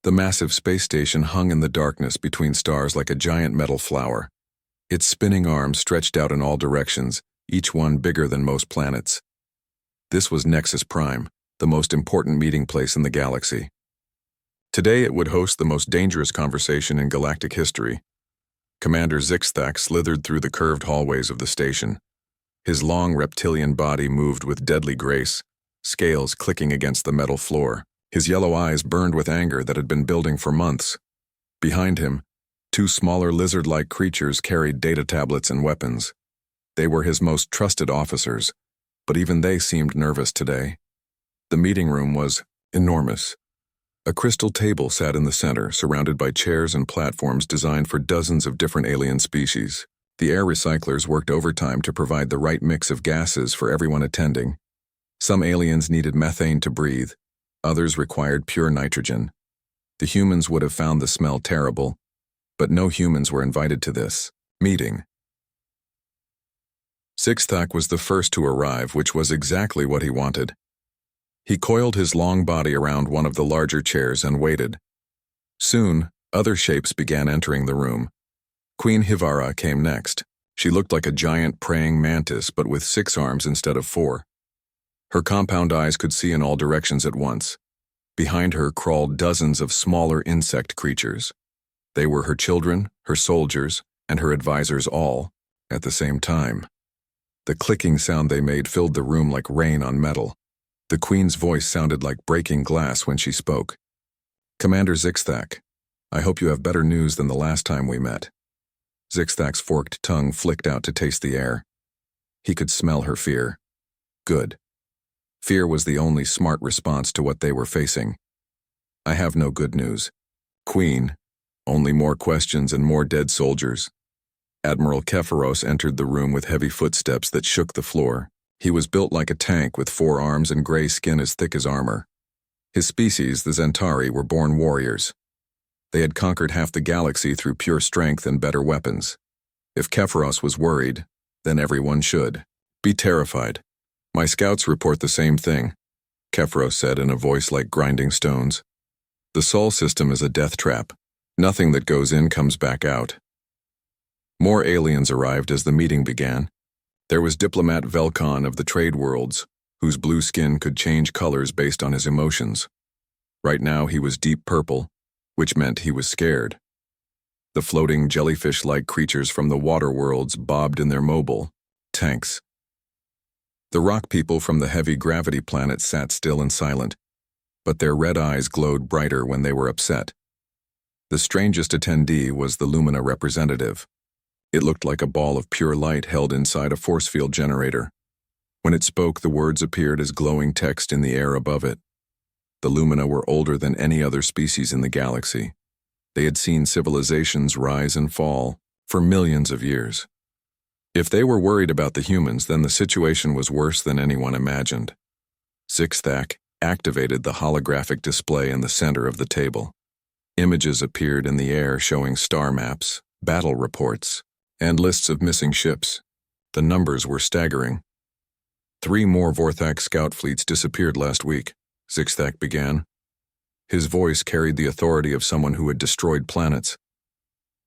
The massive space station hung in the darkness between stars like a giant metal flower. Its spinning arms stretched out in all directions, each one bigger than most planets. This was Nexus Prime, the most important meeting place in the galaxy. Today it would host the most dangerous conversation in galactic history. Commander Zixthak slithered through the curved hallways of the station. His long reptilian body moved with deadly grace, scales clicking against the metal floor. His yellow eyes burned with anger that had been building for months. Behind him, two smaller lizard-like creatures carried data tablets and weapons. They were his most trusted officers, but even they seemed nervous today. The meeting room was enormous. A crystal table sat in the center, surrounded by chairs and platforms designed for dozens of different alien species. The air recyclers worked overtime to provide the right mix of gases for everyone attending. Some aliens needed methane to breathe. Others required pure nitrogen. The humans would have found the smell terrible, but no humans were invited to this meeting. Zixthak was the first to arrive, which was exactly what he wanted. He coiled his long body around one of the larger chairs and waited. Soon, other shapes began entering the room. Queen Hivara came next. She looked like a giant praying mantis, but with 6 arms instead of 4. Her compound eyes could see in all directions at once. Behind her crawled dozens of smaller insect creatures. They were her children, her soldiers, and her advisors all, at the same time. The clicking sound they made filled the room like rain on metal. The Queen's voice sounded like breaking glass when she spoke. "Commander Zixthak, I hope you have better news than the last time we met." Zixthak's forked tongue flicked out to taste the air. He could smell her fear. Good. Fear was the only smart response to what they were facing. "I have no good news. Queen, only more questions and more dead soldiers." Admiral Kepharos entered the room with heavy footsteps that shook the floor. He was built like a tank with 4 arms and gray skin as thick as armor. His species, the Zentari, were born warriors. They had conquered half the galaxy through pure strength and better weapons. If Kepharos was worried, then everyone should be terrified. "My scouts report the same thing," Kepharos said in a voice like grinding stones. "The Sol system is a death trap. Nothing that goes in comes back out." More aliens arrived as the meeting began. There was Diplomat Velkon of the Trade Worlds, whose blue skin could change colors based on his emotions. Right now he was deep purple, which meant he was scared. The floating jellyfish-like creatures from the water worlds bobbed in their mobile tanks. The rock people from the heavy gravity planet sat still and silent, but their red eyes glowed brighter when they were upset. The strangest attendee was the Lumina representative. It looked like a ball of pure light held inside a force field generator. When it spoke, the words appeared as glowing text in the air above it. The Lumina were older than any other species in the galaxy. They had seen civilizations rise and fall for millions of years. If they were worried about the humans, then the situation was worse than anyone imagined. Zixthak activated the holographic display in the center of the table. Images appeared in the air showing star maps, battle reports, and lists of missing ships. The numbers were staggering. 3 more Vorthak scout fleets disappeared last week, Zixthak began. His voice carried the authority of someone who had destroyed planets.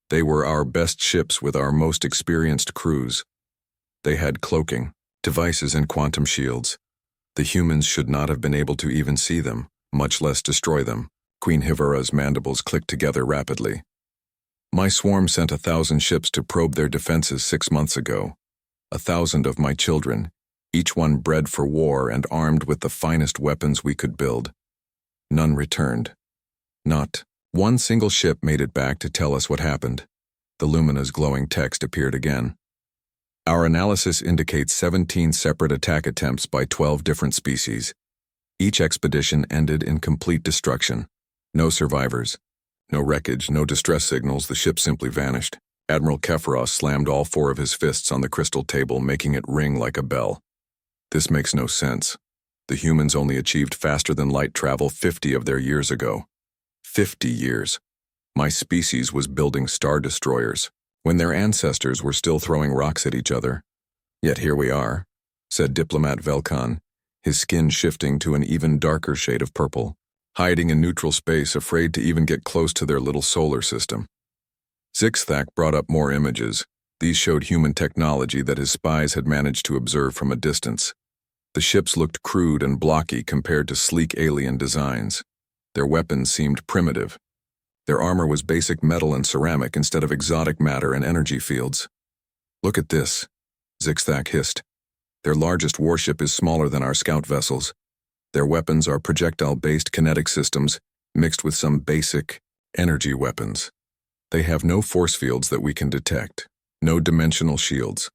"They were our best ships with our most experienced crews. They had cloaking, devices, and quantum shields. The humans should not have been able to even see them, much less destroy them." Queen Hivara's mandibles clicked together rapidly. "My swarm sent 1,000 ships to probe their defenses 6 months ago. 1,000 of my children, each one bred for war and armed with the finest weapons we could build. None returned. Not one single ship made it back to tell us what happened." The Lumina's glowing text appeared again. "Our analysis indicates 17 separate attack attempts by 12 different species. Each expedition ended in complete destruction. No survivors. No wreckage, no distress signals, the ship simply vanished." Admiral Kepharos slammed all 4 of his fists on the crystal table, making it ring like a bell. "This makes no sense. The humans only achieved faster-than-light travel 50 of their years ago. 50 years. My species was building star destroyers when their ancestors were still throwing rocks at each other. Yet here we are," said Diplomat Velkon, his skin shifting to an even darker shade of purple. hiding in neutral space, afraid to even get close to their little solar system. Zixthak brought up more images. These showed human technology that his spies had managed to observe from a distance. The ships looked crude and blocky compared to sleek alien designs. Their weapons seemed primitive. Their armor was basic metal and ceramic instead of exotic matter and energy fields. "Look at this," Zixthak hissed. "Their largest warship is smaller than our scout vessels. Their weapons are projectile-based kinetic systems mixed with some basic energy weapons. They have no force fields that we can detect, no dimensional shields,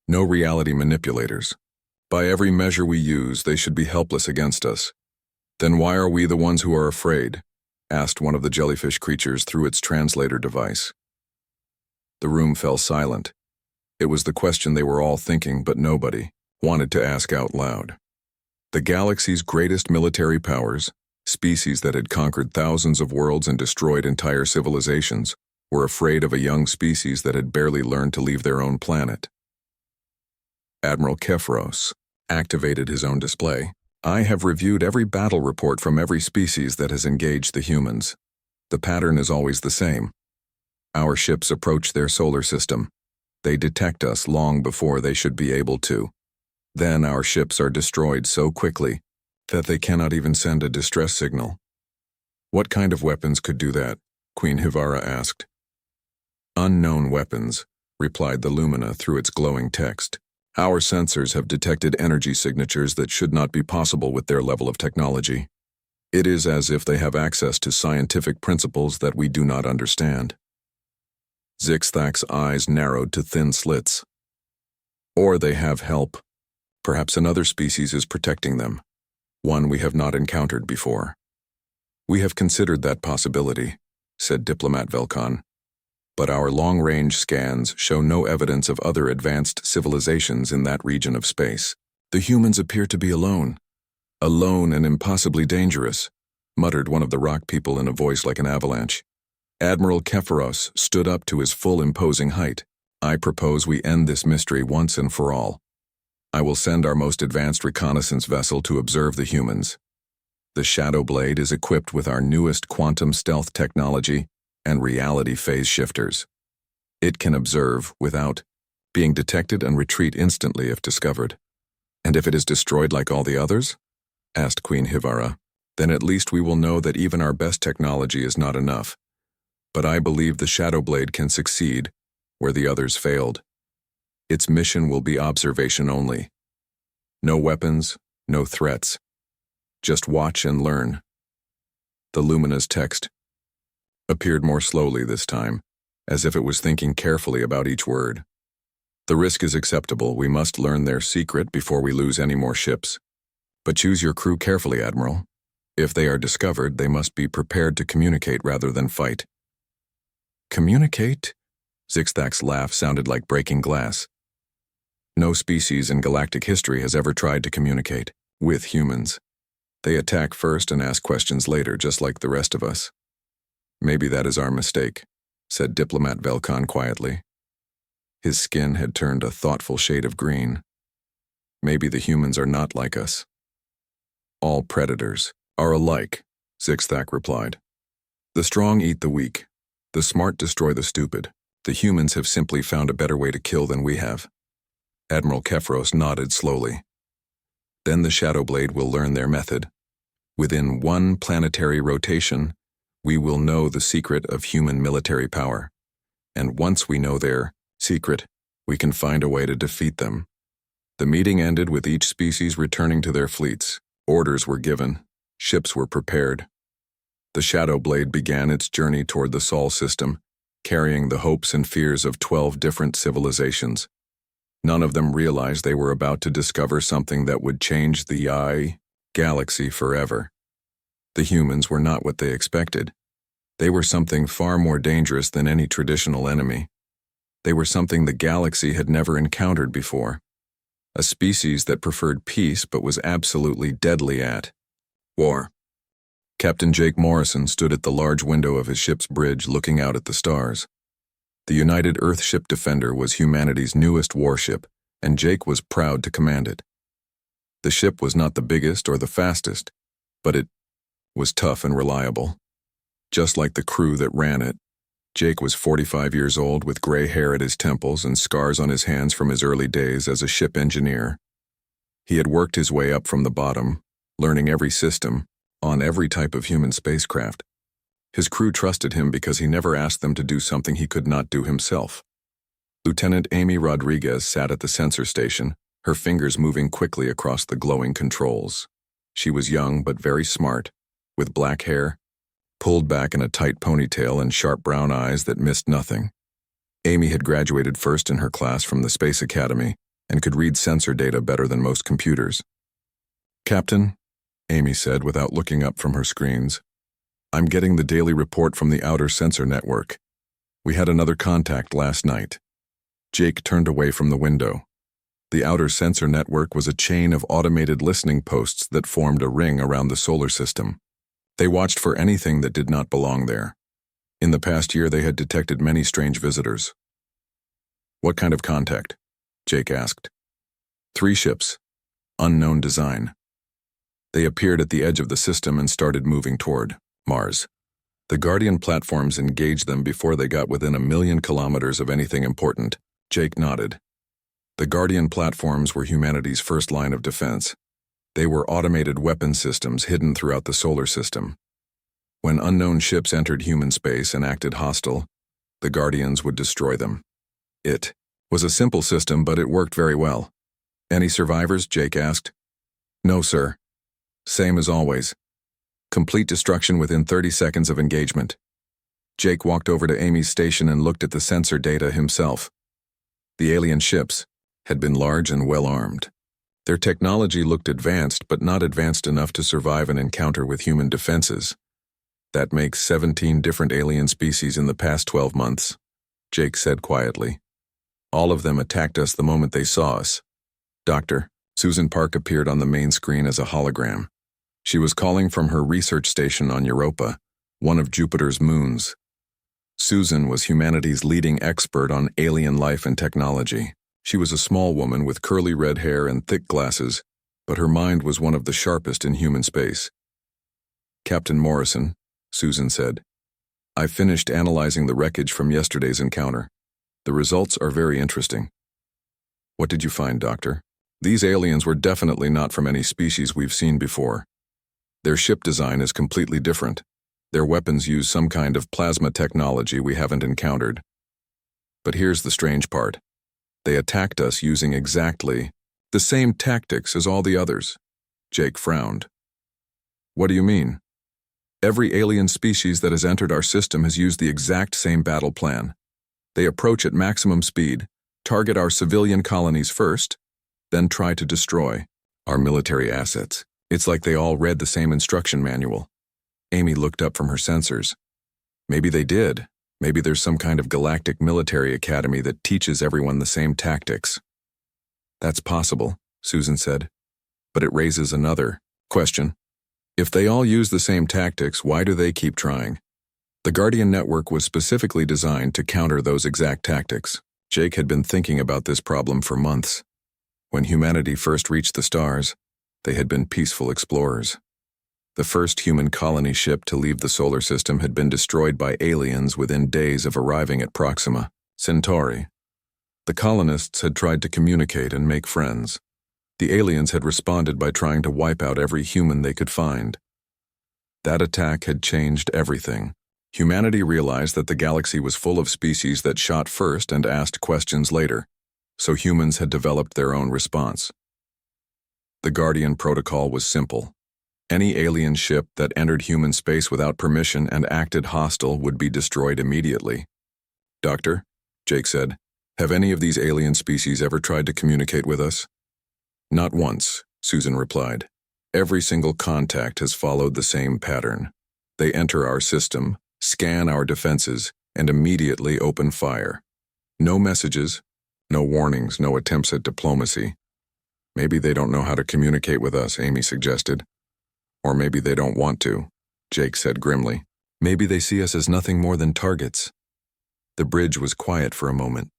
no reality manipulators. By every measure we use, they should be helpless against us. Then why are we the ones who are afraid?" asked one of the jellyfish creatures through its translator device. The room fell silent. It was the question they were all thinking, but nobody wanted to ask out loud. The galaxy's greatest military powers, species that had conquered thousands of worlds and destroyed entire civilizations, were afraid of a young species that had barely learned to leave their own planet. Admiral Kefros activated his own display. "I have reviewed every battle report from every species that has engaged the humans. The pattern is always the same. Our ships approach their solar system. They detect us long before they should be able to. Then our ships are destroyed so quickly that they cannot even send a distress signal." "What kind of weapons could do that?" Queen Hivara asked. "Unknown weapons," replied the Lumina through its glowing text. "Our sensors have detected energy signatures that should not be possible with their level of technology. It is as if they have access to scientific principles that we do not understand." Zixthak's eyes narrowed to thin slits. "Or they have help. Perhaps another species is protecting them, one we have not encountered before." "We have considered that possibility," said Diplomat Velkan. "But our long-range scans show no evidence of other advanced civilizations in that region of space. The humans appear to be alone and impossibly dangerous," muttered one of the rock people in a voice like an avalanche. Admiral Kepharos stood up to his full imposing height. "I propose we end this mystery once and for all. I will send our most advanced reconnaissance vessel to observe the humans. The Shadow Blade is equipped with our newest quantum stealth technology and reality phase shifters. It can observe without being detected and retreat instantly if discovered." "And if it is destroyed like all the others?" asked Queen Hivara. "Then at least we will know that even our best technology is not enough. But I believe the Shadow Blade can succeed where the others failed. Its mission will be observation only. No weapons, no threats. Just watch and learn." The Lumina's text appeared more slowly this time, as if it was thinking carefully about each word. "The risk is acceptable. We must learn their secret before we lose any more ships. But choose your crew carefully, Admiral. If they are discovered, they must be prepared to communicate rather than fight." "Communicate?" Zixthak's laugh sounded like breaking glass. "No species in galactic history has ever tried to communicate with humans. They attack first and ask questions later, just like the rest of us." "Maybe that is our mistake," said Diplomat Velkan quietly. His skin had turned a thoughtful shade of green. "Maybe the humans are not like us." "All predators are alike," Zixthak replied. "The strong eat the weak. The smart destroy the stupid. The humans have simply found a better way to kill than we have." Admiral Kefros nodded slowly. "Then the Shadow Blade will learn their method. Within one planetary rotation, we will know the secret of human military power. And once we know their secret, we can find a way to defeat them." The meeting ended with each species returning to their fleets. Orders were given. Ships were prepared. The Shadow Blade began its journey toward the Sol system, carrying the hopes and fears of 12 different civilizations. None of them realized they were about to discover something that would change the galaxy forever. The humans were not what they expected. They were something far more dangerous than any traditional enemy. They were something the galaxy had never encountered before. A species that preferred peace but was absolutely deadly at war. Captain Jake Morrison stood at the large window of his ship's bridge looking out at the stars. The United Earthship Defender was humanity's newest warship, and Jake was proud to command it. The ship was not the biggest or the fastest, but it was tough and reliable. Just like the crew that ran it, Jake was 45 years old with gray hair at his temples and scars on his hands from his early days as a ship engineer. He had worked his way up from the bottom, learning every system, on every type of human spacecraft. His crew trusted him because he never asked them to do something he could not do himself. Lieutenant Amy Rodriguez sat at the sensor station, her fingers moving quickly across the glowing controls. She was young but very smart, with black hair, pulled back in a tight ponytail and sharp brown eyes that missed nothing. Amy had graduated first in her class from the Space Academy and could read sensor data better than most computers. "Captain," Amy said without looking up from her screens, "I'm getting the daily report from the outer sensor network. We had another contact last night." Jake turned away from the window. The outer sensor network was a chain of automated listening posts that formed a ring around the solar system. They watched for anything that did not belong there. In the past year, they had detected many strange visitors. "What kind of contact?" Jake asked. 3 ships, unknown design. They appeared at the edge of the system and started moving toward Mars. The Guardian platforms engaged them before they got within 1,000,000 kilometers of anything important. Jake nodded. The Guardian platforms were humanity's first line of defense. They were automated weapon systems hidden throughout the solar system. When unknown ships entered human space and acted hostile, the Guardians would destroy them. It was a simple system, but it worked very well. "Any survivors?" Jake asked. "No, sir. Same as always. Complete destruction within 30 seconds of engagement." Jake walked over to Amy's station and looked at the sensor data himself. The alien ships had been large and well-armed. Their technology looked advanced, but not advanced enough to survive an encounter with human defenses. "That makes 17 different alien species in the past 12 months, Jake said quietly. "All of them attacked us the moment they saw us." "Doctor," Susan Park appeared on the main screen as a hologram. She was calling from her research station on Europa, one of Jupiter's moons. Susan was humanity's leading expert on alien life and technology. She was a small woman with curly red hair and thick glasses, but her mind was one of the sharpest in human space. "Captain Morrison," Susan said, "I finished analyzing the wreckage from yesterday's encounter. The results are very interesting." "What did you find, Doctor?" "These aliens were definitely not from any species we've seen before. Their ship design is completely different. Their weapons use some kind of plasma technology we haven't encountered. But here's the strange part. They attacked us using exactly the same tactics as all the others." Jake frowned. "What do you mean?" "Every alien species that has entered our system has used the exact same battle plan. They approach at maximum speed, target our civilian colonies first, then try to destroy our military assets. It's like they all read the same instruction manual." Amy looked up from her sensors. "Maybe they did. Maybe there's some kind of galactic military academy that teaches everyone the same tactics." "That's possible," Susan said. "But it raises another question. If they all use the same tactics, why do they keep trying?" The Guardian network was specifically designed to counter those exact tactics. Jake had been thinking about this problem for months. When humanity first reached the stars, they had been peaceful explorers. The first human colony ship to leave the solar system had been destroyed by aliens within days of arriving at Proxima Centauri. The colonists had tried to communicate and make friends. The aliens had responded by trying to wipe out every human they could find. That attack had changed everything. Humanity realized that the galaxy was full of species that shot first and asked questions later, so humans had developed their own response. The Guardian protocol was simple. Any alien ship that entered human space without permission and acted hostile would be destroyed immediately. "Doctor," Jake said, "have any of these alien species ever tried to communicate with us?" "Not once," Susan replied. "Every single contact has followed the same pattern. They enter our system, scan our defenses, and immediately open fire. No messages, no warnings, no attempts at diplomacy." "Maybe they don't know how to communicate with us," Amy suggested. "Or maybe they don't want to," Jake said grimly. "Maybe they see us as nothing more than targets." The bridge was quiet for a moment.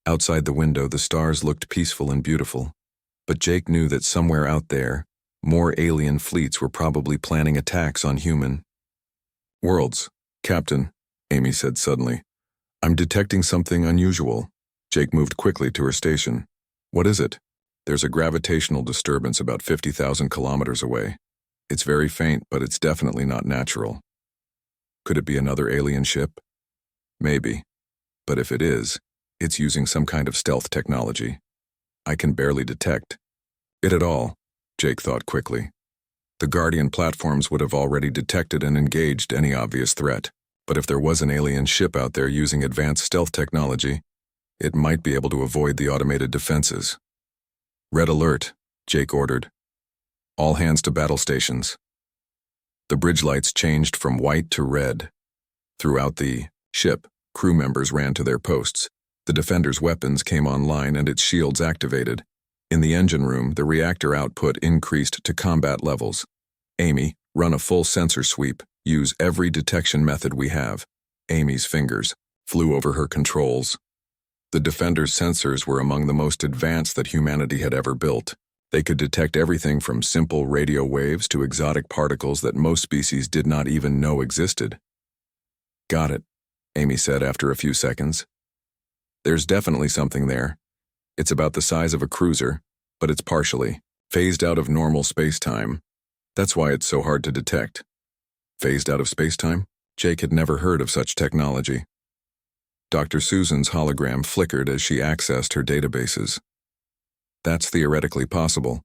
Outside the window, the stars looked peaceful and beautiful, but Jake knew that somewhere out there, More alien fleets were probably planning attacks on human worlds. Captain, Amy said suddenly, I'm detecting something unusual. Jake moved quickly to her station. What is it? There's a gravitational disturbance about 50,000 kilometers away. It's very faint, but it's definitely not natural. Could it be another alien ship? Maybe. But if it is, it's using some kind of stealth technology. I can barely detect it at all, Jake thought quickly. The Guardian platforms would have already detected and engaged any obvious threat. But if there was an alien ship out there using advanced stealth technology, it might be able to avoid the automated defenses. Red alert, Jake ordered. All hands to battle stations. The bridge lights changed from white to red. Throughout the ship, crew members ran to their posts. The Defender's weapons came online and its shields activated. In the engine room, the reactor output increased to combat levels. Amy, run a full sensor sweep. Use every detection method we have. Amy's fingers flew over her controls. The Defender's sensors were among the most advanced that humanity had ever built. They could detect everything from simple radio waves to exotic particles that most species did not even know existed. Got it, Amy said after a few seconds. There's definitely something there. It's about the size of a cruiser, but it's partially phased out of normal space-time. That's why it's so hard to detect. Phased out of space-time? Jake had never heard of such technology. Dr. Susan's hologram flickered as she accessed her databases. That's theoretically possible,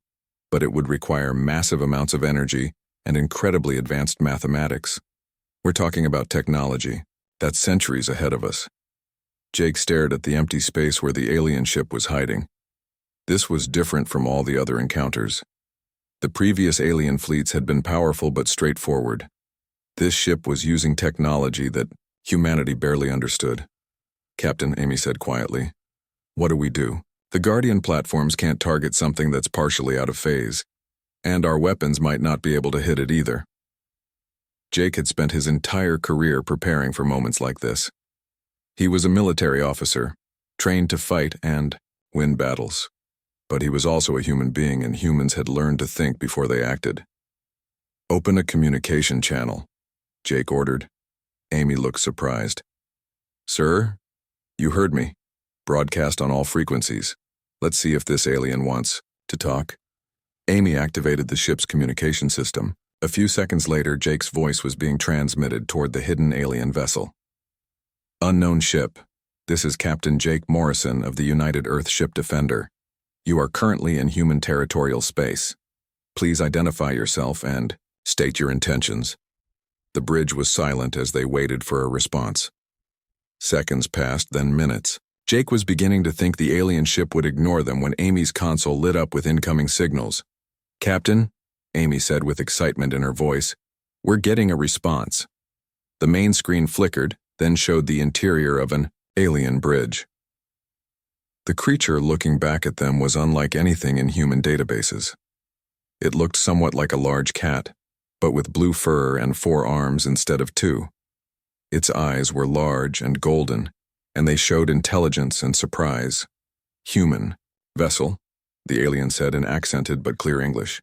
but it would require massive amounts of energy and incredibly advanced mathematics. We're talking about technology that's centuries ahead of us. Jake stared at the empty space where the alien ship was hiding. This was different from all the other encounters. The previous alien fleets had been powerful but straightforward. This ship was using technology that humanity barely understood. Captain, Amy said quietly. What do we do? The Guardian platforms can't target something that's partially out of phase, and our weapons might not be able to hit it either. Jake had spent his entire career preparing for moments like this. He was a military officer, trained to fight and win battles. But he was also a human being, and humans had learned to think before they acted. Open a communication channel, Jake ordered. Amy looked surprised. Sir, you heard me. Broadcast on all frequencies. Let's see if this alien wants to talk. Amy activated the ship's communication system. A few seconds later, Jake's voice was being transmitted toward the hidden alien vessel. Unknown ship. This is Captain Jake Morrison of the United Earth Ship Defender. You are currently in human territorial space. Please identify yourself and state your intentions. The bridge was silent as they waited for a response. Seconds passed, then minutes. Jake was beginning to think the alien ship would ignore them when Amy's console lit up with incoming signals. Captain, Amy said with excitement in her voice, we're getting a response. The main screen flickered, then showed the interior of an alien bridge. The creature looking back at them was unlike anything in human databases. It looked somewhat like a large cat, but with blue fur and 4 arms instead of 2. Its eyes were large and golden, and they showed intelligence and surprise. Human. Vessel, the alien said in accented but clear English.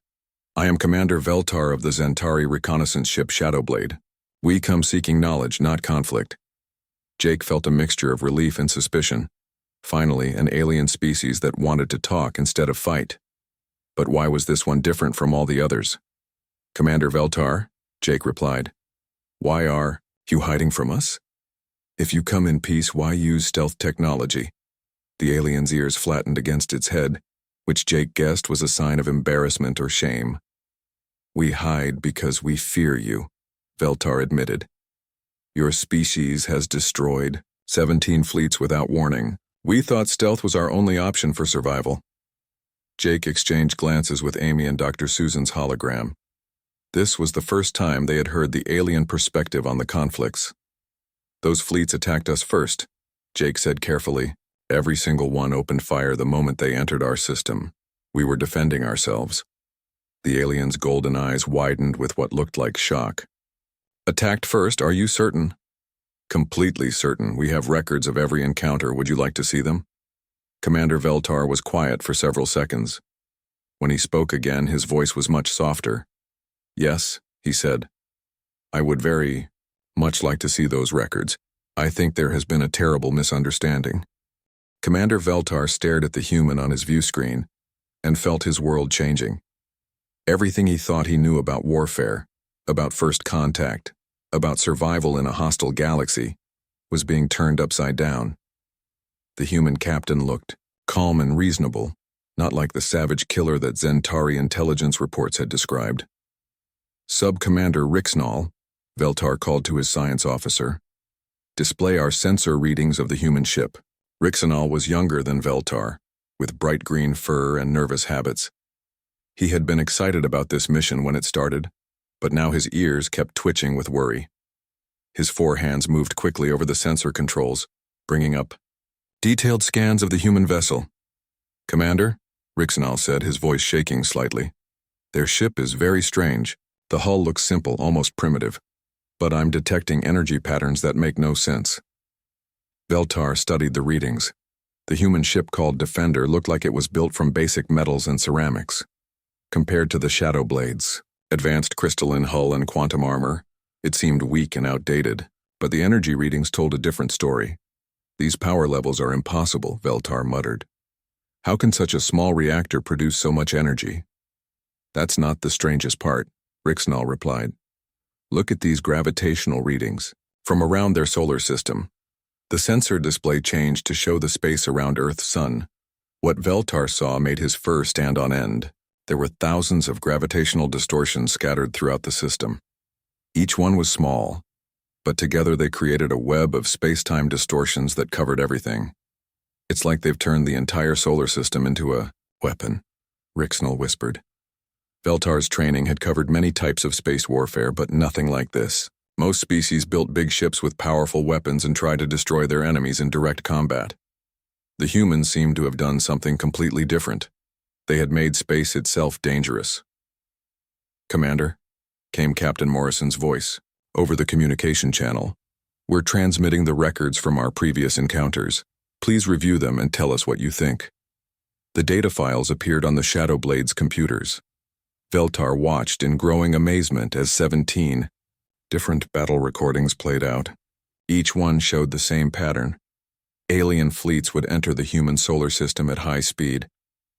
I am Commander Veltar of the Zentari reconnaissance ship Shadowblade. We come seeking knowledge, not conflict. Jake felt a mixture of relief and suspicion. Finally, an alien species that wanted to talk instead of fight. But why was this one different from all the others? Commander Veltar, Jake replied. Why are you hiding from us? If you come in peace, why use stealth technology? The alien's ears flattened against its head, which Jake guessed was a sign of embarrassment or shame. We hide because we fear you, Veltar admitted. Your species has destroyed 17 fleets without warning. We thought stealth was our only option for survival. Jake exchanged glances with Amy and Dr. Susan's hologram. This was the first time they had heard the alien perspective on the conflicts. Those fleets attacked us first, Jake said carefully. Every single one opened fire the moment they entered our system. We were defending ourselves. The alien's golden eyes widened with what looked like shock. Attacked first, are you certain? Completely certain. We have records of every encounter. Would you like to see them? Commander Veltar was quiet for several seconds. When he spoke again, his voice was much softer. "Yes," he said. "I would very much like to see those records. I think there has been a terrible misunderstanding." Commander Veltar stared at the human on his view screen and felt his world changing. Everything he thought he knew about warfare, about first contact, about survival in a hostile galaxy, was being turned upside down. The human captain looked calm and reasonable, not like the savage killer that Zentari intelligence reports had described. "Sub-Commander Rixnall," Veltar called to his science officer, "display our sensor readings of the human ship." Rixnall was younger than Veltar, with bright green fur and nervous habits. He had been excited about this mission when it started, but now his ears kept twitching with worry. His four hands moved quickly over the sensor controls, bringing up detailed scans of the human vessel. "Commander," Rixnall said, his voice shaking slightly, "their ship is very strange. The hull looks simple, almost primitive, but I'm detecting energy patterns that make no sense." Veltar studied the readings. The human ship called Defender looked like it was built from basic metals and ceramics. Compared to the Shadow Blades, advanced crystalline hull and quantum armor, it seemed weak and outdated, but the energy readings told a different story. "These power levels are impossible," Veltar muttered. "How can such a small reactor produce so much energy?" "That's not the strangest part," Rixnall replied. "Look at these gravitational readings from around their solar system." The sensor display changed to show the space around Earth's sun. What Veltar saw made his fur stand on end. There were thousands of gravitational distortions scattered throughout the system. Each one was small, but together they created a web of space-time distortions that covered everything. "It's like they've turned the entire solar system into a weapon," Rixnall whispered. Veltar's training had covered many types of space warfare, but nothing like this. Most species built big ships with powerful weapons and tried to destroy their enemies in direct combat. The humans seemed to have done something completely different. They had made space itself dangerous. "Commander," came Captain Morrison's voice, over the communication channel, "we're transmitting the records from our previous encounters. Please review them and tell us what you think." The data files appeared on the Shadow Blade's computers. Veltar watched in growing amazement as 17 different battle recordings played out. Each one showed the same pattern. Alien fleets would enter the human solar system at high speed.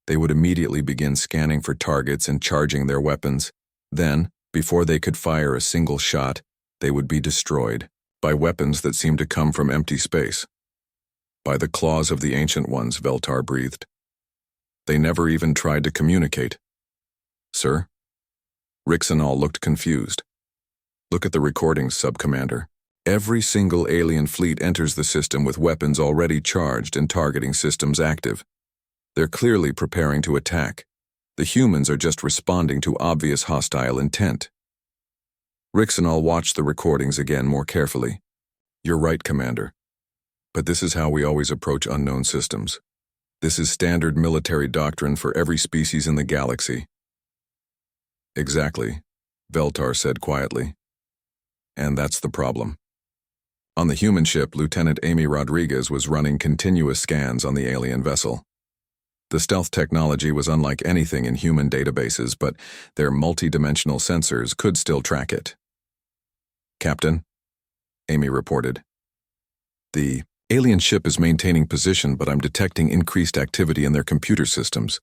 They would immediately begin scanning for targets and charging their weapons. Then, before they could fire a single shot, they would be destroyed by weapons that seemed to come from empty space. "By the claws of the Ancient Ones," Veltar breathed. "They never even tried to communicate." "Sir?" Rixnall looked confused. "Look at the recordings, Sub-Commander. Every single alien fleet enters the system with weapons already charged and targeting systems active. They're clearly preparing to attack. The humans are just responding to obvious hostile intent." Rixnall watched the recordings again more carefully. "You're right, Commander. But this is how we always approach unknown systems. This is standard military doctrine for every species in the galaxy." "Exactly," Veltar said quietly. "And that's the problem." On the human ship, Lieutenant Amy Rodriguez was running continuous scans on the alien vessel. The stealth technology was unlike anything in human databases, but their multi-dimensional sensors could still track it. "Captain," Amy reported, "the alien ship is maintaining position, but I'm detecting increased activity in their computer systems.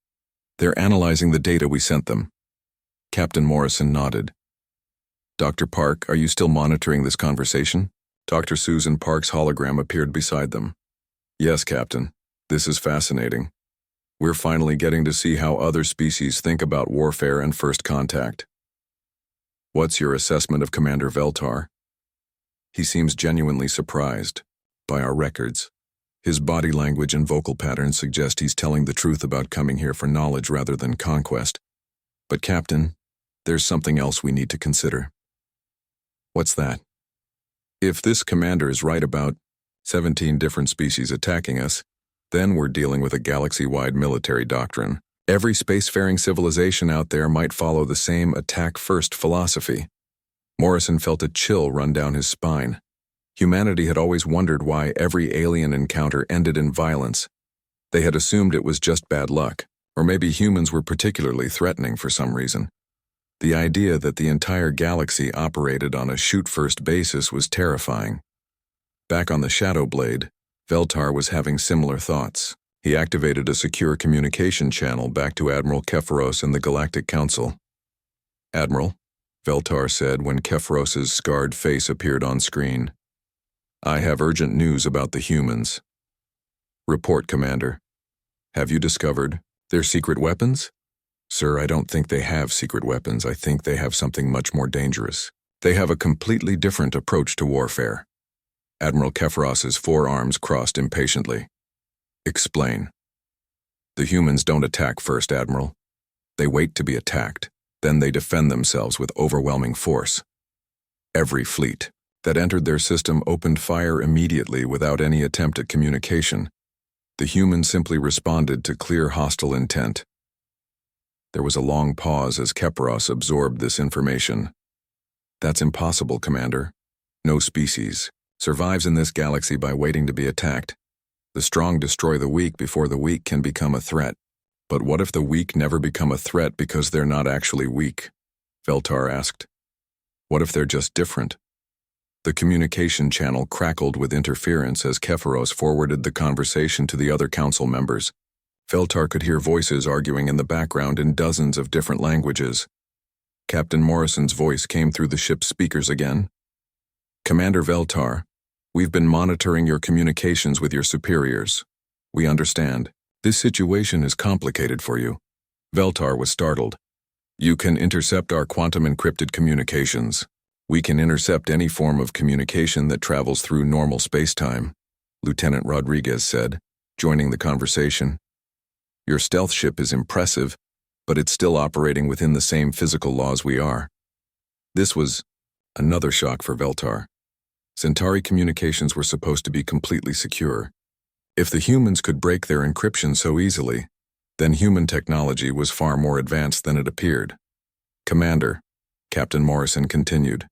They're analyzing the data we sent them." Captain Morrison nodded. "Dr. Park, are you still monitoring this conversation?" Dr. Susan Park's hologram appeared beside them. "Yes, Captain. This is fascinating. We're finally getting to see how other species think about warfare and first contact." "What's your assessment of Commander Veltar?" "He seems genuinely surprised by our records. His body language and vocal patterns suggest he's telling the truth about coming here for knowledge rather than conquest. But Captain, there's something else we need to consider." "What's that?" "If this commander is right about 17 different species attacking us, then we're dealing with a galaxy-wide military doctrine. Every spacefaring civilization out there might follow the same attack-first philosophy." Morrison felt a chill run down his spine. Humanity had always wondered why every alien encounter ended in violence. They had assumed it was just bad luck. Or maybe humans were particularly threatening for some reason. The idea that the entire galaxy operated on a shoot-first basis was terrifying. Back on the Shadow Blade, Veltar was having similar thoughts. He activated a secure communication channel back to Admiral Kepharos and the Galactic Council. "Admiral," Veltar said when Kepharos's scarred face appeared on screen. "I have urgent news about the humans." "Report, Commander. Have you discovered their secret weapons?" "Sir, I don't think they have secret weapons. I think they have something much more dangerous. They have a completely different approach to warfare." Admiral Kepharos's forearms crossed impatiently. "Explain." "The humans don't attack first, Admiral. They wait to be attacked. Then they defend themselves with overwhelming force. Every fleet that entered their system opened fire immediately without any attempt at communication. The humans simply responded to clear hostile intent." There was a long pause as Kepharos absorbed this information. "That's impossible, Commander. No species survives in this galaxy by waiting to be attacked. The strong destroy the weak before the weak can become a threat." "But what if the weak never become a threat because they're not actually weak?" Veltar asked. "What if they're just different?" The communication channel crackled with interference as Kepharos forwarded the conversation to the other council members. Veltar could hear voices arguing in the background in dozens of different languages. Captain Morrison's voice came through the ship's speakers again. "Commander Veltar, we've been monitoring your communications with your superiors. We understand. This situation is complicated for you." Veltar was startled. "You can intercept our quantum-encrypted communications. We can intercept any form of communication that travels through normal space-time," Lieutenant Rodriguez said, joining the conversation. "Your stealth ship is impressive, but it's still operating within the same physical laws we are." This was another shock for Veltar. Centauri communications were supposed to be completely secure. If the humans could break their encryption so easily, then human technology was far more advanced than it appeared. "Commander," Captain Morrison continued,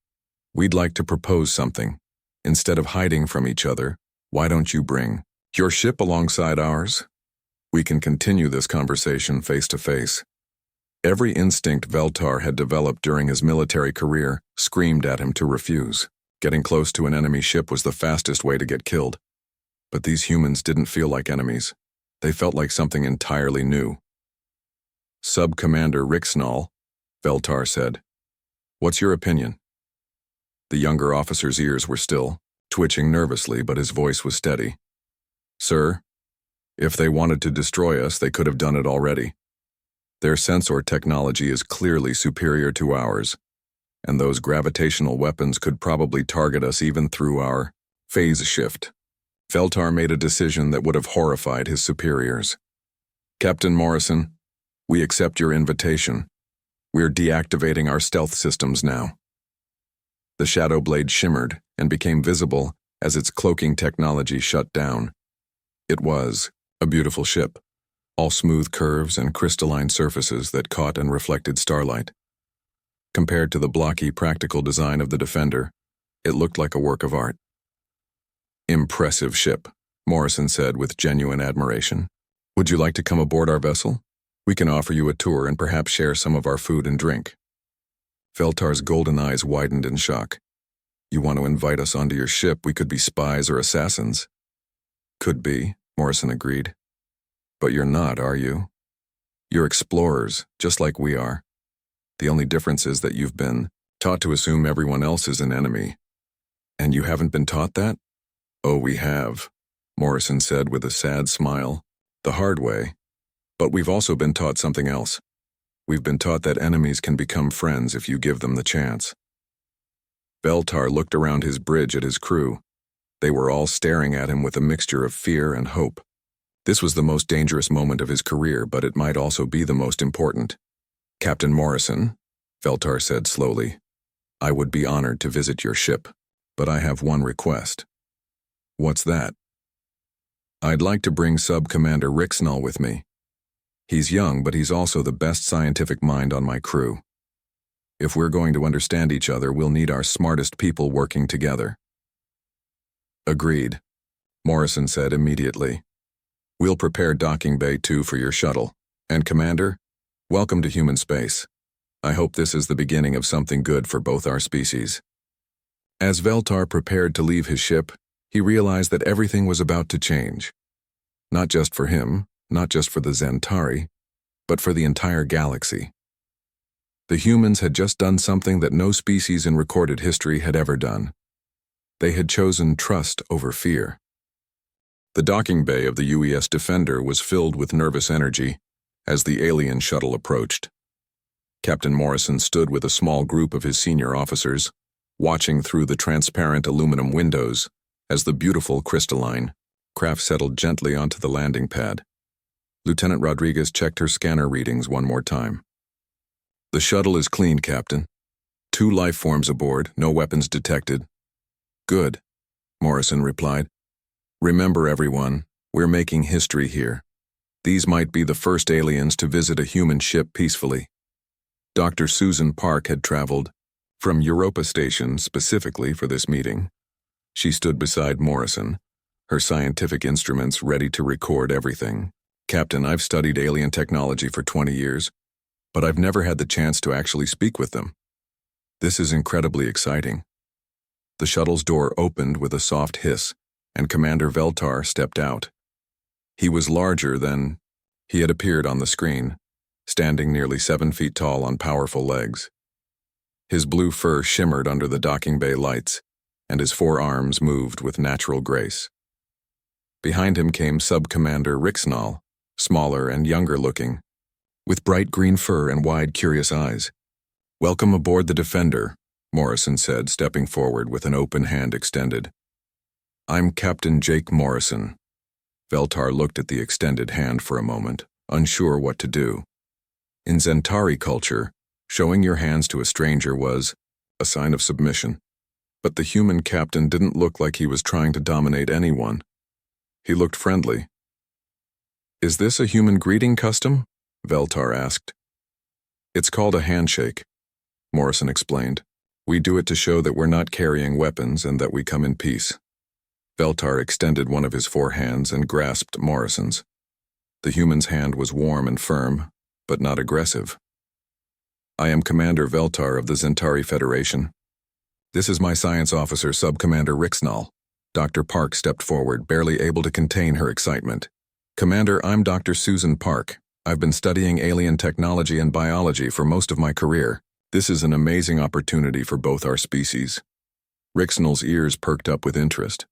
"we'd like to propose something. Instead of hiding from each other, why don't you bring your ship alongside ours? We can continue this conversation face to face." Every instinct Veltar had developed during his military career screamed at him to refuse. Getting close to an enemy ship was the fastest way to get killed. But these humans didn't feel like enemies. They felt like something entirely new. "Sub-Commander Rixnall," Veltar said, "what's your opinion?" The younger officer's ears were still, twitching nervously, but his voice was steady. "Sir, if they wanted to destroy us, they could have done it already. Their sensor technology is clearly superior to ours, and those gravitational weapons could probably target us even through our phase shift." Veltar made a decision that would have horrified his superiors. "Captain Morrison, we accept your invitation. We're deactivating our stealth systems now." The Shadow Blade shimmered and became visible as its cloaking technology shut down. It was a beautiful ship, all smooth curves and crystalline surfaces that caught and reflected starlight. Compared to the blocky, practical design of the Defender, it looked like a work of art. "Impressive ship," Morrison said with genuine admiration. "Would you like to come aboard our vessel? We can offer you a tour and perhaps share some of our food and drink." Veltar's golden eyes widened in shock. "You want to invite us onto your ship? We could be spies or assassins." "Could be," Morrison agreed. "But you're not, are you? You're explorers, just like we are. The only difference is that you've been taught to assume everyone else is an enemy. And you haven't been taught that?" "Oh, we have," Morrison said with a sad smile. "The hard way. But we've also been taught something else. We've been taught that enemies can become friends if you give them the chance." Veltar looked around his bridge at his crew. They were all staring at him with a mixture of fear and hope. This was the most dangerous moment of his career, but it might also be the most important. "Captain Morrison," Veltar said slowly, "I would be honored to visit your ship, but I have one request." "What's that?" "I'd like to bring Sub-Commander Rixnall with me. He's young, but he's also the best scientific mind on my crew. If we're going to understand each other, we'll need our smartest people working together." "Agreed," Morrison said immediately. "We'll prepare Docking Bay 2 for your shuttle. And Commander, welcome to human space. I hope this is the beginning of something good for both our species. As Veltar prepared to leave his ship, he realized that everything was about to change. Not just for him, not just for the Zentari, but for the entire galaxy. The humans had just done something that no species in recorded history had ever done. They had chosen trust over fear. The docking bay of the UES Defender was filled with nervous energy as the alien shuttle approached. Captain Morrison stood with a small group of his senior officers, watching through the transparent aluminum windows as the beautiful crystalline craft settled gently onto the landing pad. Lieutenant Rodriguez checked her scanner readings one more time. "The shuttle is clean, Captain. 2 life forms aboard, no weapons detected." "Good," Morrison replied. "Remember, everyone, we're making history here. These might be the first aliens to visit a human ship peacefully." Dr. Susan Park had traveled from Europa Station specifically for this meeting. She stood beside Morrison, her scientific instruments ready to record everything. "Captain, I've studied alien technology for 20 years, but I've never had the chance to actually speak with them. This is incredibly exciting." The shuttle's door opened with a soft hiss, and Commander Veltar stepped out. He was larger than he had appeared on the screen, standing nearly 7 feet tall on powerful legs. His blue fur shimmered under the docking bay lights, and his 4 arms moved with natural grace. Behind him came Sub-Commander Rixnall, smaller and younger looking, with bright green fur and wide, curious eyes. "Welcome aboard the Defender," Morrison said, stepping forward with an open hand extended. "I'm Captain Jake Morrison." Veltar looked at the extended hand for a moment, unsure what to do. In Zentari culture, showing your hands to a stranger was a sign of submission. But the human captain didn't look like he was trying to dominate anyone. He looked friendly. "Is this a human greeting custom?" Veltar asked. "It's called a handshake," Morrison explained. "We do it to show that we're not carrying weapons and that we come in peace." Veltar extended one of his 4 hands and grasped Morrison's. The human's hand was warm and firm, but not aggressive. "I am Commander Veltar of the Zentari Federation. This is my science officer, Sub-Commander Rixnall." Dr. Park stepped forward, barely able to contain her excitement. "Commander, I'm Dr. Susan Park. I've been studying alien technology and biology for most of my career. This is an amazing opportunity for both our species." Rixnall's ears perked up with interest.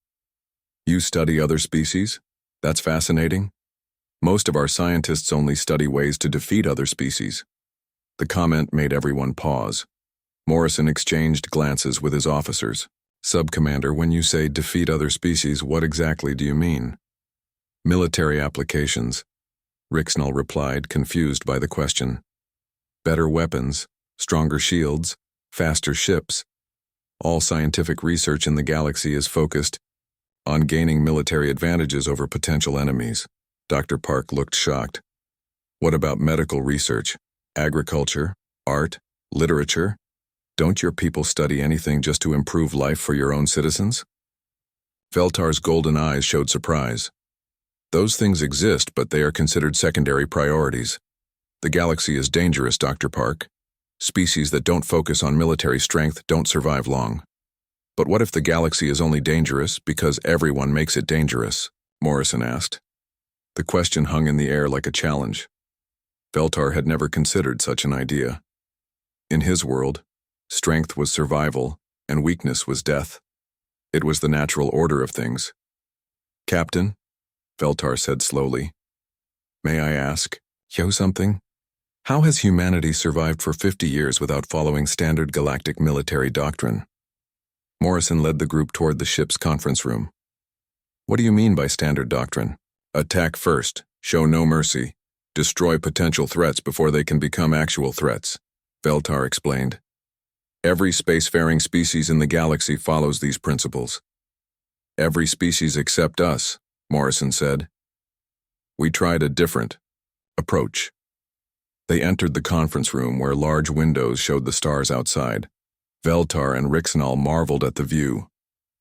"You study other species? That's fascinating. Most of our scientists only study ways to defeat other species." The comment made everyone pause. Morrison exchanged glances with his officers. "Sub-Commander, when you say defeat other species, what exactly do you mean?" "Military applications," Rixnall replied, confused by the question. "Better weapons, stronger shields, faster ships. All scientific research in the galaxy is focused on gaining military advantages over potential enemies." Dr. Park looked shocked. "What about medical research, agriculture, art, literature? Don't your people study anything just to improve life for your own citizens?" Veltar's golden eyes showed surprise. "Those things exist, but they are considered secondary priorities. The galaxy is dangerous, Dr. Park. Species that don't focus on military strength don't survive long." "But what if the galaxy is only dangerous because everyone makes it dangerous?" Morrison asked. The question hung in the air like a challenge. Veltar had never considered such an idea. In his world, strength was survival and weakness was death. It was the natural order of things. "Captain," Veltar said slowly, "may I ask you something? How has humanity survived for 50 years without following standard galactic military doctrine?" Morrison led the group toward the ship's conference room. "What do you mean by standard doctrine?" "Attack first, show no mercy, destroy potential threats before they can become actual threats," Veltar explained. "Every spacefaring species in the galaxy follows these principles." "Every species except us," Morrison said. "We tried a different approach." They entered the conference room where large windows showed the stars outside. Veltar and Rixnall marveled at the view.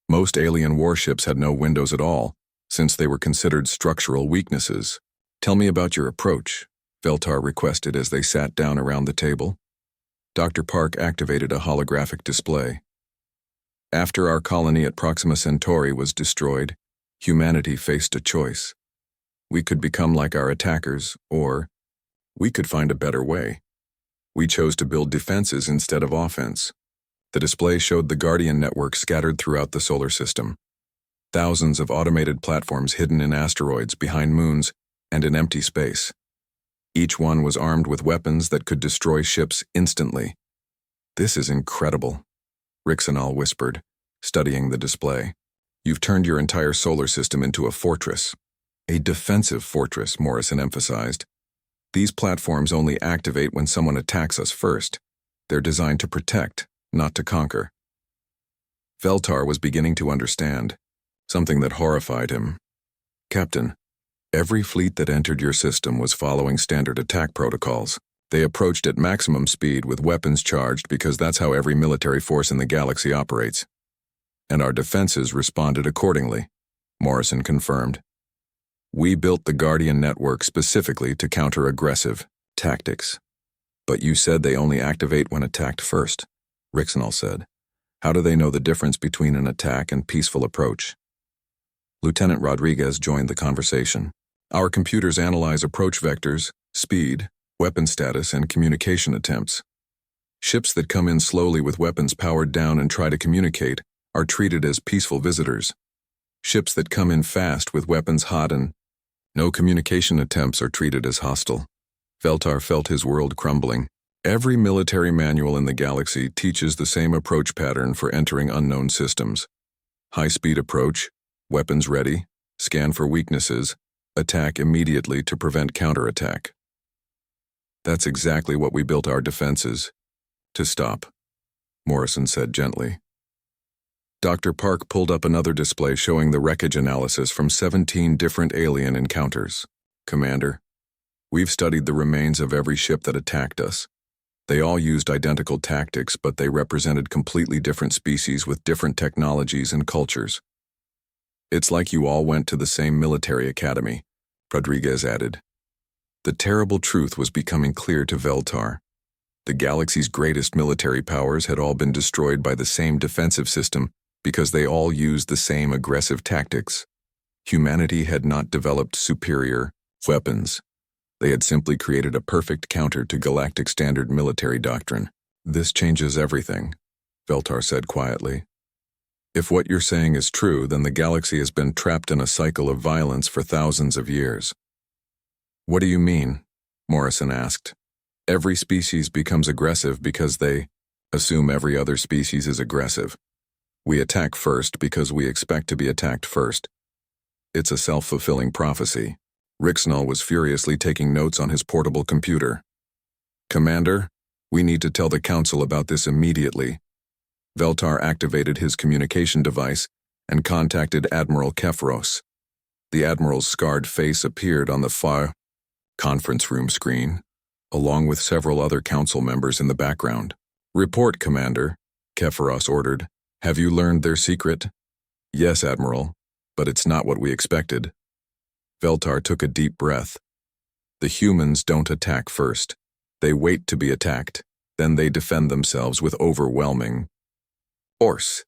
Most alien warships had no windows at all, since they were considered structural weaknesses. "Tell me about your approach," Veltar requested as they sat down around the table. Dr. Park activated a holographic display. After our colony at Proxima Centauri was destroyed, humanity faced a choice. We could become like our attackers, or we could find a better way. We chose to build defenses instead of offense. The display showed the Guardian network scattered throughout the solar system. Thousands of automated platforms hidden in asteroids, behind moons, and in empty space. Each one was armed with weapons that could destroy ships instantly. "This is incredible," Rixenal whispered, studying the display. "You've turned your entire solar system into a fortress." "A defensive fortress," Morrison emphasized. "These platforms only activate when someone attacks us first. They're designed to protect, not to conquer." Veltar was beginning to understand, something that horrified him. "Captain, every fleet that entered your system was following standard attack protocols. They approached at maximum speed with weapons charged because that's how every military force in the galaxy operates. And our defenses responded accordingly," Morrison confirmed. "We built the Guardian network specifically to counter aggressive tactics." "But you said they only activate when attacked first," Rixenal said. "How do they know the difference between an attack and peaceful approach?" Lieutenant Rodriguez joined the conversation. "Our computers analyze approach vectors, speed, weapon status, and communication attempts. Ships that come in slowly with weapons powered down and try to communicate are treated as peaceful visitors. Ships that come in fast with weapons hot and no communication attempts are treated as hostile." Veltar felt his world crumbling. Every military manual in the galaxy teaches the same approach pattern for entering unknown systems. High-speed approach, weapons ready, scan for weaknesses, attack immediately to prevent counterattack. "That's exactly what we built our defenses to stop," Morrison said gently. Dr. Park pulled up another display showing the wreckage analysis from 17 different alien encounters. "Commander, we've studied the remains of every ship that attacked us. They all used identical tactics, but they represented completely different species with different technologies and cultures. It's like you all went to the same military academy," Rodriguez added. The terrible truth was becoming clear to Veltar. The galaxy's greatest military powers had all been destroyed by the same defensive system because they all used the same aggressive tactics. Humanity had not developed superior weapons. They had simply created a perfect counter to galactic standard military doctrine. "This changes everything," Veltar said quietly. "If what you're saying is true, then the galaxy has been trapped in a cycle of violence for thousands of years." "What do you mean?" Morrison asked. "Every species becomes aggressive because they assume every other species is aggressive. We attack first because we expect to be attacked first. It's a self-fulfilling prophecy." Rixenal was furiously taking notes on his portable computer. "Commander, we need to tell the Council about this immediately." Veltar activated his communication device and contacted Admiral Kefros. The Admiral's scarred face appeared on the far conference room screen, along with several other Council members in the background. "Report, Commander," Kefros ordered. "Have you learned their secret?" "Yes, Admiral, but it's not what we expected." Veltar took a deep breath. "The humans don't attack first. They wait to be attacked. Then they defend themselves with overwhelming force."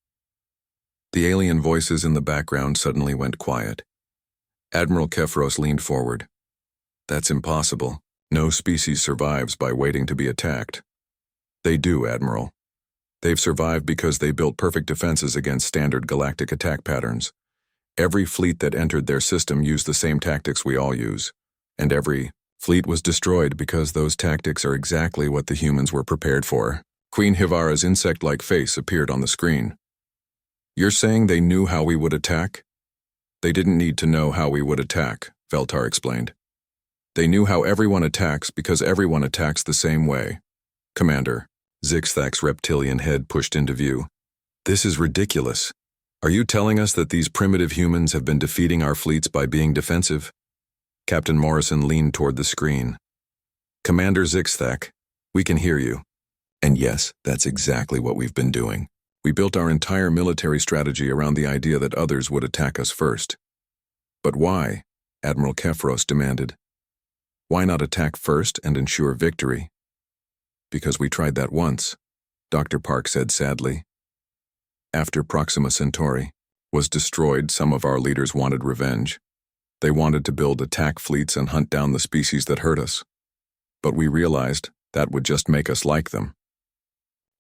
The alien voices in the background suddenly went quiet. Admiral Kefros leaned forward. "That's impossible. No species survives by waiting to be attacked." "They do, Admiral. They've survived because they built perfect defenses against standard galactic attack patterns. Every fleet that entered their system used the same tactics we all use, and every fleet was destroyed because those tactics are exactly what the humans were prepared for." Queen Hivara's insect-like face appeared on the screen. "You're saying they knew how we would attack?" "They didn't need to know how we would attack," Veltar explained. "They knew how everyone attacks because everyone attacks the same way." "Commander," Zixthak's reptilian head pushed into view. "This is ridiculous. Are you telling us that these primitive humans have been defeating our fleets by being defensive?" Captain Morrison leaned toward the screen. "Commander Zixthak, we can hear you. And yes, that's exactly what we've been doing. We built our entire military strategy around the idea that others would attack us first." "But why?" Admiral Kefros demanded. Why not attack first and ensure victory? Because we tried that once, Dr. Park said sadly. After Proxima Centauri was destroyed, some of our leaders wanted revenge. They wanted to build attack fleets and hunt down the species that hurt us. But we realized that would just make us like them.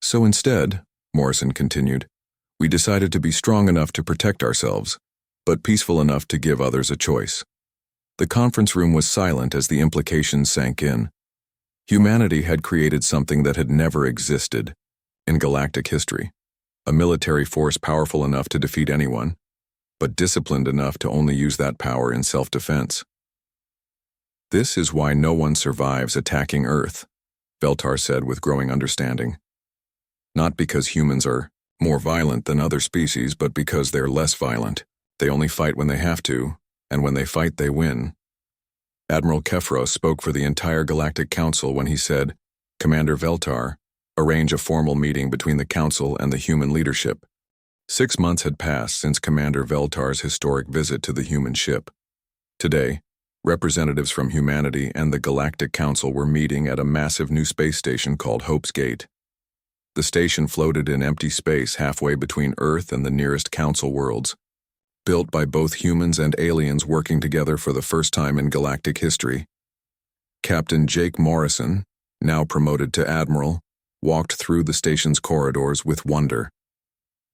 So instead, Morrison continued, we decided to be strong enough to protect ourselves, but peaceful enough to give others a choice. The conference room was silent as the implications sank in. Humanity had created something that had never existed in galactic history, a military force powerful enough to defeat anyone, but disciplined enough to only use that power in self-defense. This is why no one survives attacking Earth, Veltar said with growing understanding. Not because humans are more violent than other species, but because they're less violent. They only fight when they have to, and when they fight, they win. Admiral Kefros spoke for the entire Galactic Council when he said, Commander Veltar, arrange a formal meeting between the Council and the human leadership. 6 months had passed since Commander Veltar's historic visit to the human ship. Today, representatives from humanity and the Galactic Council were meeting at a massive new space station called Hope's Gate. The station floated in empty space halfway between Earth and the nearest Council worlds, built by both humans and aliens working together for the first time in galactic history. Captain Jake Morrison, now promoted to Admiral, walked through the station's corridors with wonder.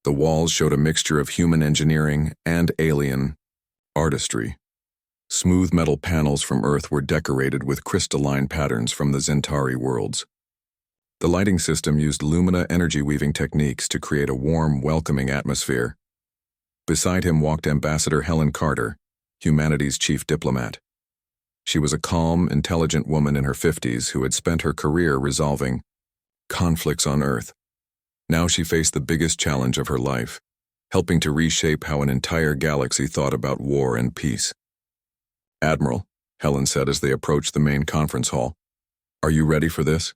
The walls showed a mixture of human engineering and alien artistry. Smooth metal panels from Earth were decorated with crystalline patterns from the Centauri worlds. The lighting system used Lumina energy-weaving techniques to create a warm, welcoming atmosphere. Beside him walked Ambassador Helen Carter, humanity's chief diplomat. She was a calm, intelligent woman in her 50s who had spent her career resolving conflicts on Earth. Now she faced the biggest challenge of her life, helping to reshape how an entire galaxy thought about war and peace. Admiral, Helen said as they approached the main conference hall, are you ready for this?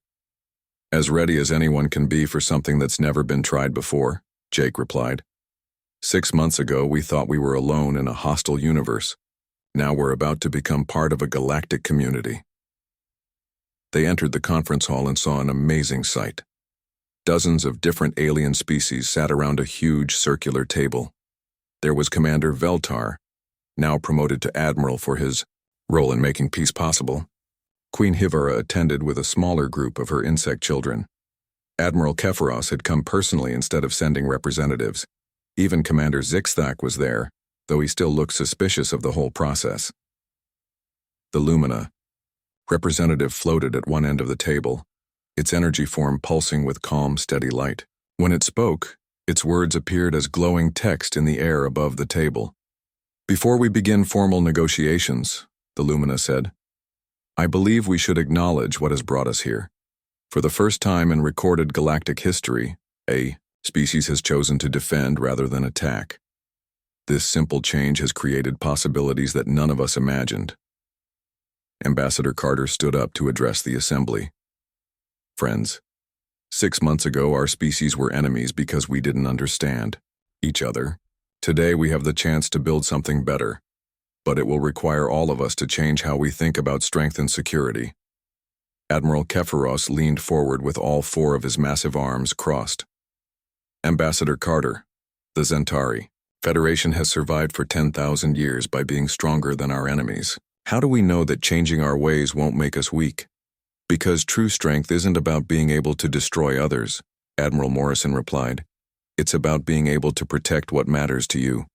As ready as anyone can be for something that's never been tried before, Jake replied. 6 months ago, we thought we were alone in a hostile universe. Now we're about to become part of a galactic community. They entered the conference hall and saw an amazing sight. Dozens of different alien species sat around a huge circular table. There was Commander Veltar, now promoted to Admiral for his role in making peace possible. Queen Hivara attended with a smaller group of her insect children. Admiral Kefros had come personally instead of sending representatives. Even Commander Zixthak was there, though he still looked suspicious of the whole process. The Lumina representative floated at one end of the table, its energy form pulsing with calm, steady light. When it spoke, its words appeared as glowing text in the air above the table. Before we begin formal negotiations, the Lumina said, I believe we should acknowledge what has brought us here. For the first time in recorded galactic history, a species has chosen to defend rather than attack. This simple change has created possibilities that none of us imagined. Ambassador Carter stood up to address the assembly. Friends, 6 months ago our species were enemies because we didn't understand each other. Today we have the chance to build something better, but it will require all of us to change how we think about strength and security. Admiral Kefros leaned forward with all 4 of his massive arms crossed. Ambassador Carter, the Centauri Federation has survived for 10,000 years by being stronger than our enemies. How do we know that changing our ways won't make us weak? Because true strength isn't about being able to destroy others, Admiral Morrison replied. It's about being able to protect what matters to you.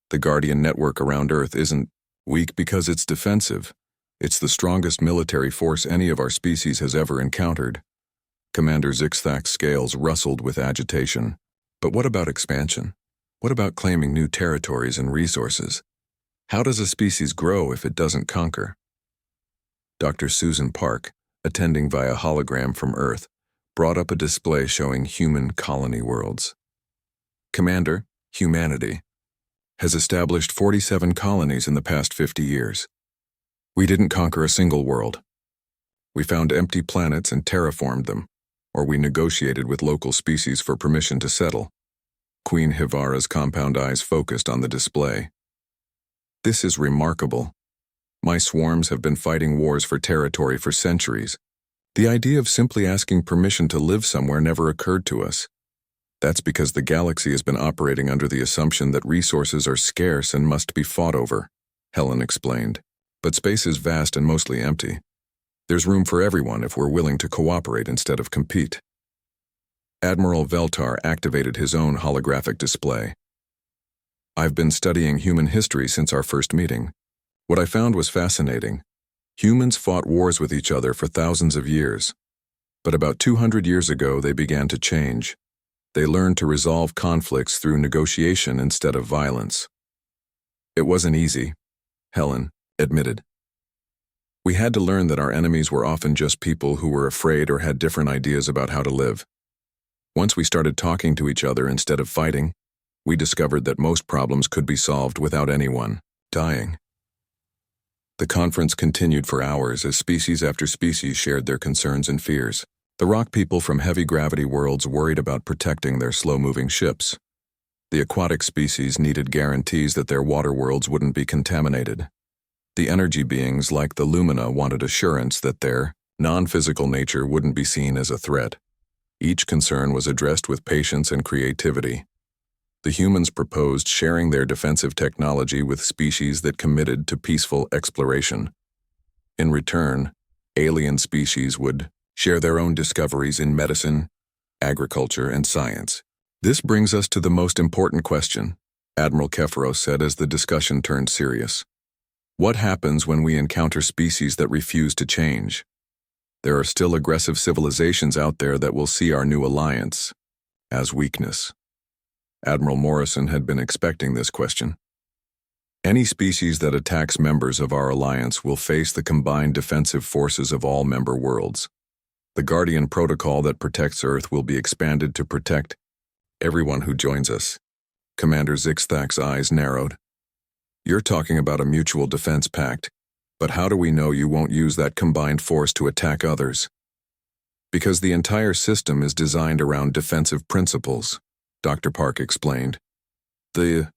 The Guardian network around Earth isn't weak because it's defensive. It's the strongest military force any of our species has ever encountered. Commander Zixthak's scales rustled with agitation. But what about expansion? What about claiming new territories and resources? How does a species grow if it doesn't conquer? Dr. Susan Park, attending via hologram from Earth, brought up a display showing human colony worlds. Commander, humanity, has established 47 colonies in the past 50 years. We didn't conquer a single world. We found empty planets and terraformed them, or we negotiated with local species for permission to settle. Queen Hivara's compound eyes focused on the display. This is remarkable. My swarms have been fighting wars for territory for centuries. The idea of simply asking permission to live somewhere never occurred to us. That's because the galaxy has been operating under the assumption that resources are scarce and must be fought over, Helen explained. But space is vast and mostly empty. There's room for everyone if we're willing to cooperate instead of compete. Admiral Veltar activated his own holographic display. I've been studying human history since our first meeting. What I found was fascinating. Humans fought wars with each other for thousands of years. But about 200 years ago, they began to change. They learned to resolve conflicts through negotiation instead of violence. It wasn't easy, Helen admitted. We had to learn that our enemies were often just people who were afraid or had different ideas about how to live. Once we started talking to each other instead of fighting, we discovered that most problems could be solved without anyone dying. The conference continued for hours as species after species shared their concerns and fears. The rock people from heavy gravity worlds worried about protecting their slow-moving ships. The aquatic species needed guarantees that their water worlds wouldn't be contaminated. The energy beings like the Lumina wanted assurance that their non-physical nature wouldn't be seen as a threat. Each concern was addressed with patience and creativity. The humans proposed sharing their defensive technology with species that committed to peaceful exploration. In return, alien species would share their own discoveries in medicine, agriculture, and science. This brings us to the most important question, Admiral Kepharos said as the discussion turned serious. What happens when we encounter species that refuse to change? There are still aggressive civilizations out there that will see our new alliance as weakness. Admiral Morrison had been expecting this question. Any species that attacks members of our alliance will face the combined defensive forces of all member worlds. The Guardian Protocol that protects Earth will be expanded to protect everyone who joins us. Commander Zixthak's eyes narrowed. You're talking about a mutual defense pact, but how do we know you won't use that combined force to attack others? Because the entire system is designed around defensive principles, Dr. Park explained. The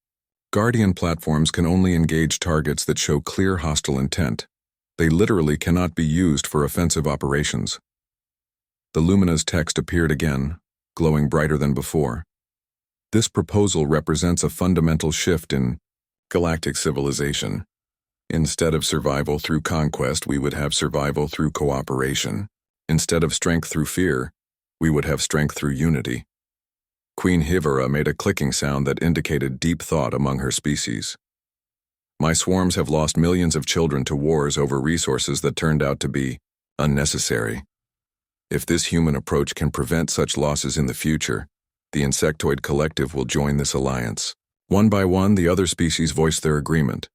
Guardian platforms can only engage targets that show clear hostile intent. They literally cannot be used for offensive operations. The Lumina's text appeared again, glowing brighter than before. This proposal represents a fundamental shift in galactic civilization. Instead of survival through conquest, we would have survival through cooperation. Instead of strength through fear, we would have strength through unity. Queen Hivera made a clicking sound that indicated deep thought among her species. My swarms have lost millions of children to wars over resources that turned out to be unnecessary. If this human approach can prevent such losses in the future, the insectoid collective will join this alliance. One by one, the other species voiced their agreement.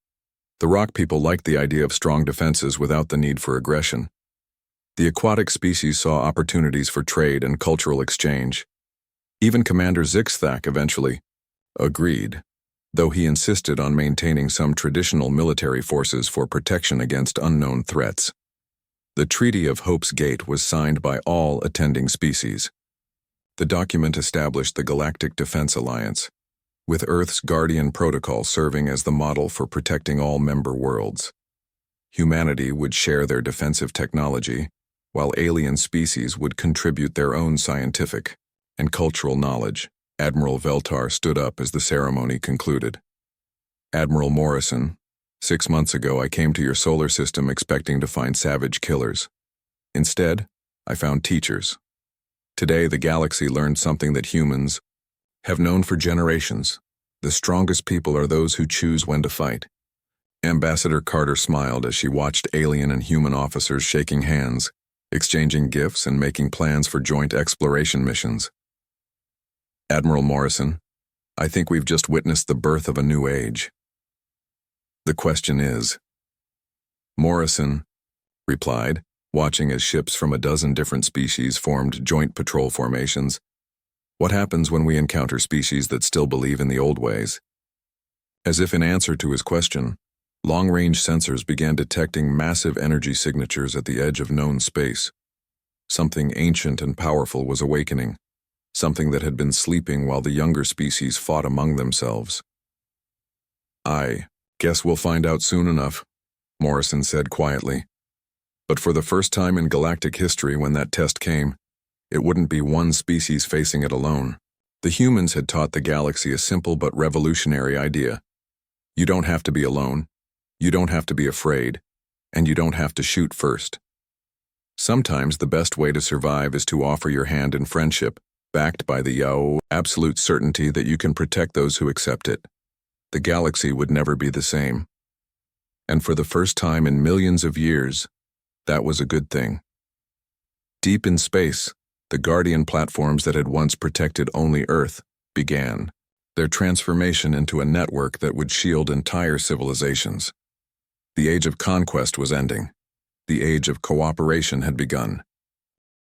The rock people liked the idea of strong defenses without the need for aggression. The aquatic species saw opportunities for trade and cultural exchange. Even Commander Zixthak eventually agreed, though he insisted on maintaining some traditional military forces for protection against unknown threats. The Treaty of Hope's Gate was signed by all attending species. The document established the Galactic Defense Alliance, with Earth's Guardian Protocol serving as the model for protecting all member worlds. Humanity would share their defensive technology, while alien species would contribute their own scientific and cultural knowledge. Admiral Veltar stood up as the ceremony concluded. Admiral Morrison, 6 months ago I came to your solar system expecting to find savage killers. Instead, I found teachers. Today, the galaxy learned something that humans have known for generations. The strongest people are those who choose when to fight. Ambassador Carter smiled as she watched alien and human officers shaking hands, exchanging gifts and making plans for joint exploration missions. Admiral Morrison, I think we've just witnessed the birth of a new age. The question is, Morrison replied, watching as ships from a dozen different species formed joint patrol formations. What happens when we encounter species that still believe in the old ways? As if in answer to his question, long-range sensors began detecting massive energy signatures at the edge of known space. Something ancient and powerful was awakening, something that had been sleeping while the younger species fought among themselves. I guess we'll find out soon enough, Morrison said quietly. But for the first time in galactic history, when that test came, it wouldn't be one species facing it alone. The humans had taught the galaxy a simple but revolutionary idea. You don't have to be alone, you don't have to be afraid, and you don't have to shoot first. Sometimes the best way to survive is to offer your hand in friendship, backed by the absolute certainty that you can protect those who accept it. The galaxy would never be the same. And for the first time in millions of years, that was a good thing. Deep in space, the Guardian platforms that had once protected only Earth began their transformation into a network that would shield entire civilizations. The age of conquest was ending. The age of cooperation had begun.